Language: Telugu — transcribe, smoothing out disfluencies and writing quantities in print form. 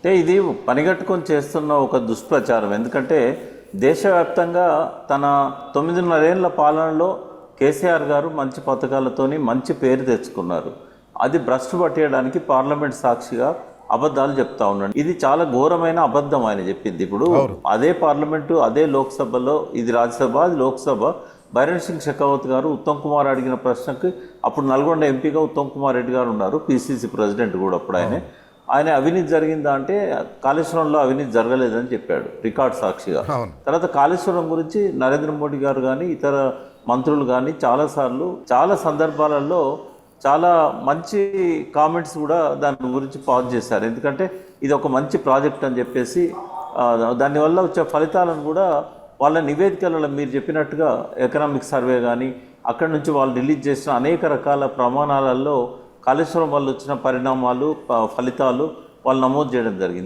అంటే ఇది పనిగట్టుకొని చేస్తున్న ఒక దుష్ప్రచారం. ఎందుకంటే దేశవ్యాప్తంగా తన 9.5 ఏళ్ల పాలనలో కేసీఆర్ గారు మంచి పథకాలతోని మంచి పేరు తెచ్చుకున్నారు. అది భ్రష్టు పట్టేయడానికి పార్లమెంట్ సాక్షిగా అబద్ధాలు చెప్తా ఉన్నాడు. ఇది చాలా ఘోరమైన అబద్ధం ఆయన చెప్పింది. ఇప్పుడు అదే పార్లమెంటు, అదే లోక్సభలో, ఇది రాజ్యసభ, అది లోక్సభ, బైరన్ సింగ్ షెకావత్ గారు ఉత్తమ్ కుమార్ అడిగిన ప్రశ్నకి అప్పుడు నల్గొండ ఎంపీగా ఉత్తమ్ కుమార్ రెడ్డి గారు ఉన్నారు, పిసిసి ప్రెసిడెంట్ కూడా అప్పుడు ఆయన అవినీతి జరిగిందా అంటే కాళేశ్వరంలో అవినీతి జరగలేదని చెప్పాడు రికార్డ్ సాక్షిగా. తర్వాత కాళేశ్వరం గురించి నరేంద్ర మోడీ గారు కానీ ఇతర మంత్రులు కానీ చాలాసార్లు చాలా సందర్భాలలో చాలా మంచి కామెంట్స్ కూడా దాని గురించి పాస్ చేశారు. ఎందుకంటే ఇది ఒక మంచి ప్రాజెక్ట్ అని చెప్పేసి దానివల్ల వచ్చే ఫలితాలను కూడా వాళ్ళ నివేదికలలో మీరు చెప్పినట్టుగా ఎకనామిక్ సర్వే కానీ అక్కడి నుంచి వాళ్ళు రిలీజ్ చేసిన అనేక రకాల ప్రమాణాలలో కాళేశ్వరం వల్ల వచ్చిన పరిణామాలు ఫలితాలు వాళ్ళు నమోదు చేయడం జరిగింది.